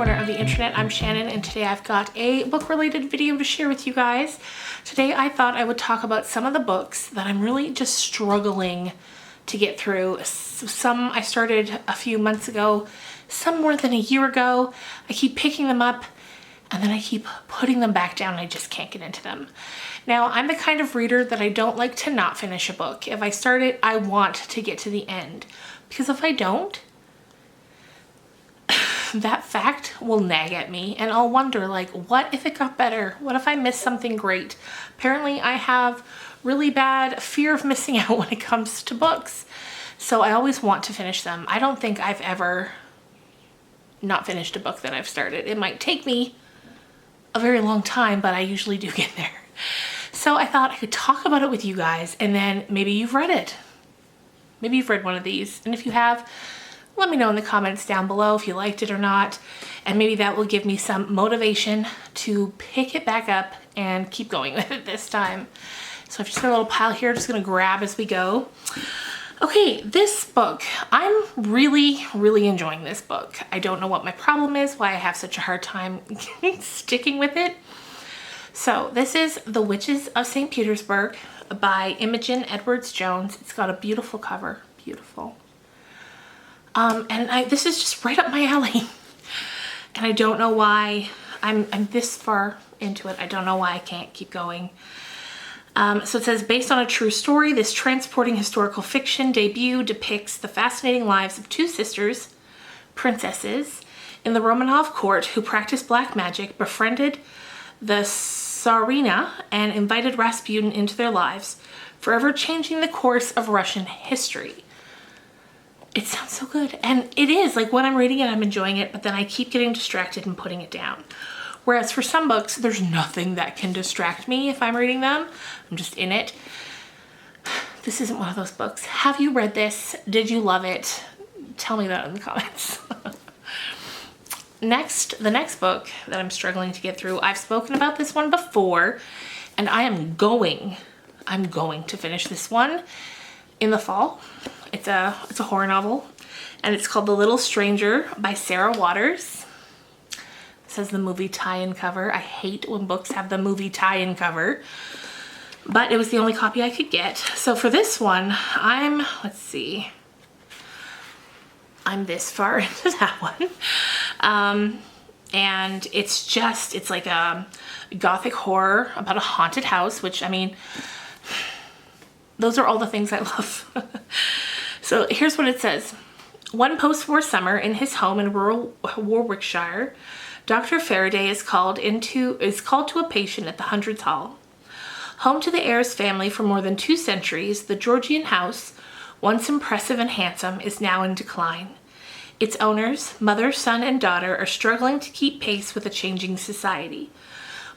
corner of the internet. I'm Shannon, and today I've got a book-related video to share with you guys. Today I thought I would talk about some of the books that I'm really just struggling to get through. Some I started a few months ago, some more than a year ago. I keep picking them up and then I keep putting them back down and I just can't get into them. Now, I'm the kind of reader that I don't like to not finish a book. If I start it, I want to get to the end, because if I don't, that fact will nag at me and I'll wonder, like, what if it got better? What if I missed something great? Apparently I have really bad fear of missing out when it comes to books. So I always want to finish them. I don't think I've ever not finished a book that I've started. It might take me a very long time, but I usually do get there. So I thought I could talk about it with you guys, and then maybe you've read it. Maybe you've read one of these, and if you have, let me know in the comments down below if you liked it or not, and maybe that will give me some motivation to pick it back up and keep going with it this time. So I've just got a little pile here, just gonna grab as we go. Okay, this book, I'm really enjoying this book. I don't know what my problem is, why I have such a hard time sticking with it. So this is The Witches of St. Petersburg by Imogen Edwards Jones. It's got a beautiful cover, beautiful. This is just right up my alley. And I don't know why I'm this far into it. I don't know why I can't keep going. So it says, based on a true story, this transporting historical fiction debut depicts the fascinating lives of two sisters, princesses, in the Romanov court who practiced black magic, befriended the Tsarina, and invited Rasputin into their lives, forever changing the course of Russian history. It sounds so good. And it is, like, when I'm reading it, I'm enjoying it, but then I keep getting distracted and putting it down. Whereas for some books, there's nothing that can distract me if I'm reading them. I'm just in it. This isn't one of those books. Have you read this? Did you love it? Tell me that in the comments. Next, the next book that I'm struggling to get through, I've spoken about this one before, and I'm going to finish this one in the fall. It's a horror novel, and it's called The Little Stranger by Sarah Waters. It says the movie tie-in cover. I hate when books have the movie tie-in cover, but it was the only copy I could get. So for this one, let's see, I'm this far into that one. And it's like a gothic horror about a haunted house, which, I mean, those are all the things I love. So here's what it says. One post-war summer in his home in rural Warwickshire, Dr. Faraday is called to a patient at the Hundreds Hall. Home to the Ayres family for more than 2 centuries, the Georgian house, once impressive and handsome, is now in decline. Its owners, mother, son, and daughter, are struggling to keep pace with a changing society.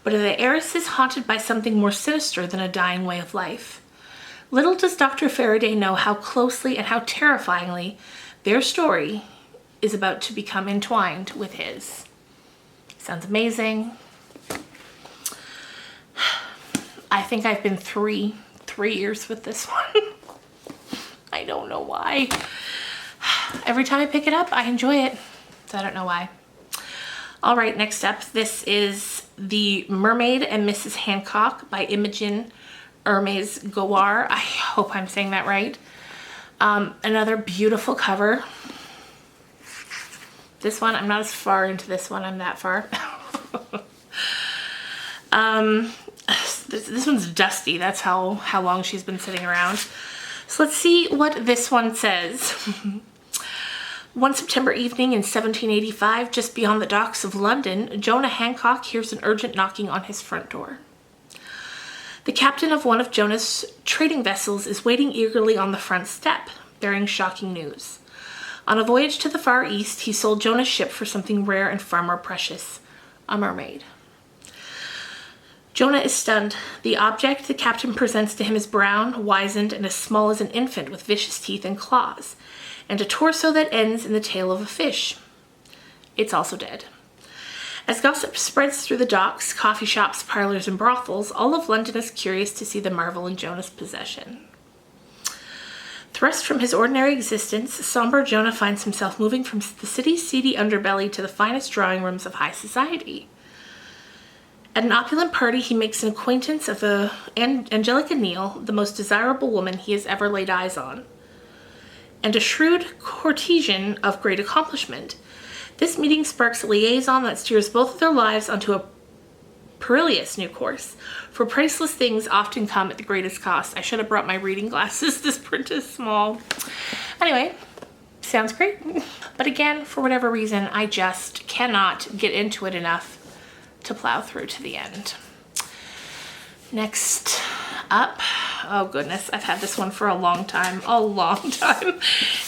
But the Ayres is haunted by something more sinister than a dying way of life. Little does Dr. Faraday know how closely and how terrifyingly their story is about to become entwined with his. Sounds amazing. I think I've been three years with this one. I don't know why. Every time I pick it up, I enjoy it. So I don't know why. All right, next up, this is The Mermaid and Mrs. Hancock by Imogen Hermes Gowar. I hope I'm saying that right. Another beautiful cover. This one, I'm not as far into this one. I'm that far. This one's dusty. That's how long she's been sitting around. So let's see what this one says. One September evening in 1785, just beyond the docks of London, Jonah Hancock hears an urgent knocking on his front door. The captain of one of Jonah's trading vessels is waiting eagerly on the front step, bearing shocking news. On a voyage to the Far East, he sold Jonah's ship for something rare and far more precious, a mermaid. Jonah is stunned. The object the captain presents to him is brown, wizened, and as small as an infant with vicious teeth and claws, and a torso that ends in the tail of a fish. It's also dead. As gossip spreads through the docks, coffee shops, parlors, and brothels, all of London is curious to see the marvel in Jonah's possession. Thrust from his ordinary existence, somber Jonah finds himself moving from the city's seedy underbelly to the finest drawing rooms of high society. At an opulent party, he makes an acquaintance of Angelica Neal, the most desirable woman he has ever laid eyes on, and a shrewd courtesan of great accomplishment. This meeting sparks a liaison that steers both of their lives onto a perilous new course, for priceless things often come at the greatest cost. I should have brought my reading glasses. This print is small. Anyway, sounds great. But again, for whatever reason, I just cannot get into it enough to plow through to the end. Next up, oh goodness, I've had this one for a long time.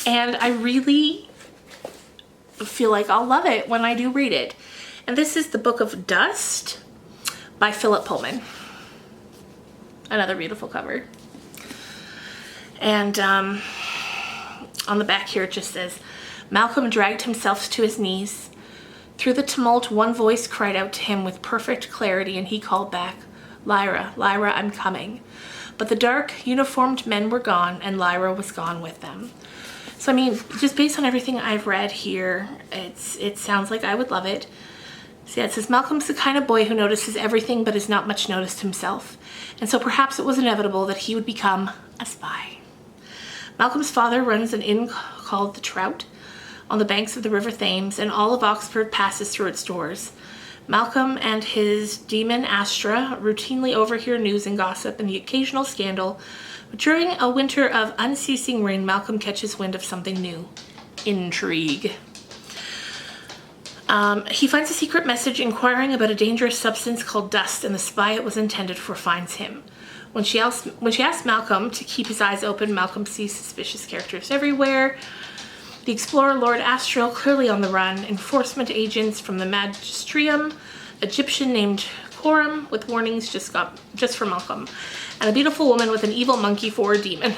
And I really feel like I'll love it when I do read it. And this is The Book of Dust by Philip Pullman. Another beautiful cover. And on the back here it just says, Malcolm dragged himself to his knees. Through the tumult, one voice cried out to him with perfect clarity, and he called back, Lyra, Lyra, I'm coming. But the dark, uniformed men were gone, and Lyra was gone with them. So, I mean, just based on everything I've read here, it sounds like I would love it. So yeah, it says, Malcolm's the kind of boy who notices everything but is not much noticed himself. And so perhaps it was inevitable that he would become a spy. Malcolm's father runs an inn called The Trout on the banks of the River Thames, and all of Oxford passes through its doors. Malcolm and his demon Astra routinely overhear news and gossip and the occasional scandal. But during a winter of unceasing rain, Malcolm catches wind of something new. Intrigue. He finds a secret message inquiring about a dangerous substance called dust, and the spy it was intended for finds him. When she asks Malcolm to keep his eyes open, Malcolm sees suspicious characters everywhere. The explorer Lord Astral clearly on the run, enforcement agents from the Magisterium, Egyptian named Coram with warnings just for Malcolm, and a beautiful woman with an evil monkey for a demon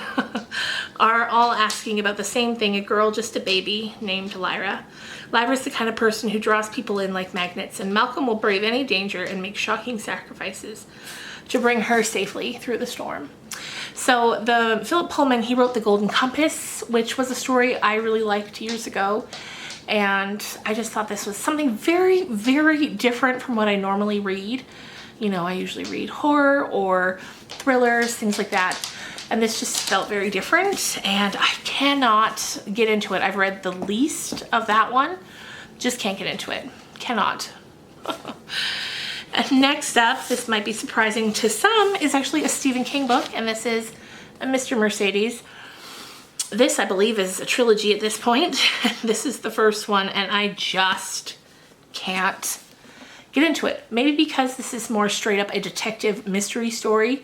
are all asking about the same thing, a girl, just a baby, named Lyra. Lyra's the kind of person who draws people in like magnets, and Malcolm will brave any danger and make shocking sacrifices to bring her safely through the storm. So the Philip Pullman, he wrote The Golden Compass, which was a story I really liked years ago. And I just thought this was something very, very different from what I normally read. You know, I usually read horror or thrillers, things like that. And this just felt very different, and I cannot get into it. I've read the least of that one. Just can't get into it. Cannot. And next up, this might be surprising to some, is actually a Stephen King book, and this is Mr. Mercedes. This, I believe, is a trilogy at this point. This is the first one, and I just can't get into it. Maybe because this is more straight up a detective mystery story,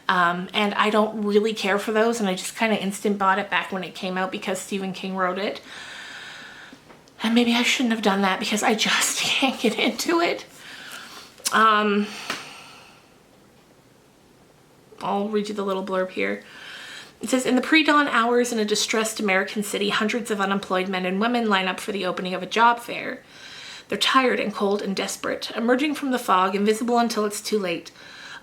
and I don't really care for those, and I just kind of instant bought it back when it came out because Stephen King wrote it. And maybe I shouldn't have done that because I just can't get into it. I'll read you the little blurb here. It says, in the pre-dawn hours in a distressed American city, hundreds of unemployed men and women line up for the opening of a job fair. They're tired and cold and desperate, emerging from the fog, invisible until it's too late.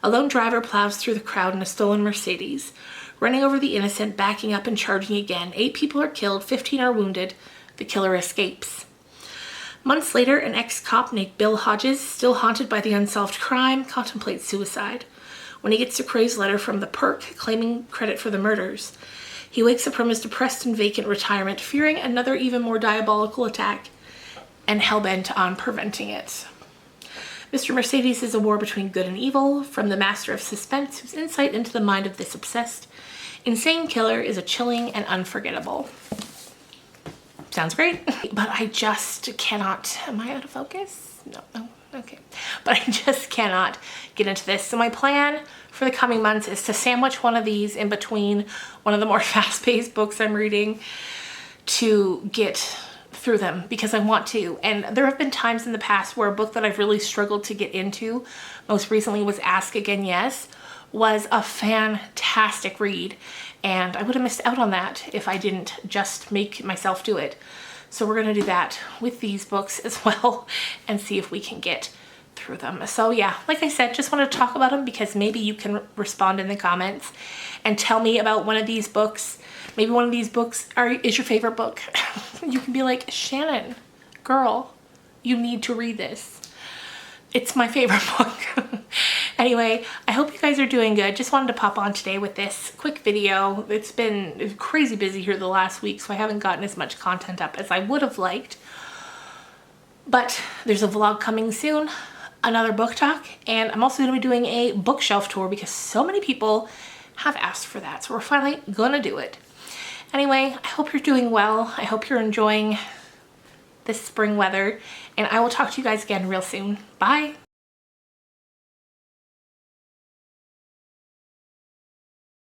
A lone driver plows through the crowd in a stolen Mercedes, running over the innocent, backing up and charging again. 8 people are killed, 15 are wounded. The killer escapes. Months later, an ex-cop named Bill Hodges, still haunted by the unsolved crime, contemplates suicide. When he gets a crazed letter from the Perk claiming credit for the murders, he wakes up from his depressed and vacant retirement, fearing another even more diabolical attack and hell-bent on preventing it. Mr. Mercedes is a war between good and evil, from the master of suspense whose insight into the mind of this obsessed, insane killer is a chilling and unforgettable. Sounds great, but I just cannot. Am I out of focus? No, okay. But I just cannot get into this. So my plan for the coming months is to sandwich one of these in between one of the more fast-paced books I'm reading to get through them because I want to. And there have been times in the past where a book that I've really struggled to get into, most recently was Ask Again Yes, was a fantastic read. And I would have missed out on that if I didn't just make myself do it. So we're going to do that with these books as well and see if we can get through them. So yeah, like I said, just want to talk about them because maybe you can respond in the comments and tell me about one of these books. Maybe one of these books is your favorite book. You can be like, Shannon, girl, you need to read this. It's my favorite book. Anyway, I hope you guys are doing good. Just wanted to pop on today with this quick video. It's been crazy busy here the last week, so I haven't gotten as much content up as I would have liked. But there's a vlog coming soon, another book talk, and I'm also going to be doing a bookshelf tour because so many people have asked for that. So we're finally going to do it. Anyway, I hope you're doing well. I hope you're enjoying this spring weather, and I will talk to you guys again real soon. Bye.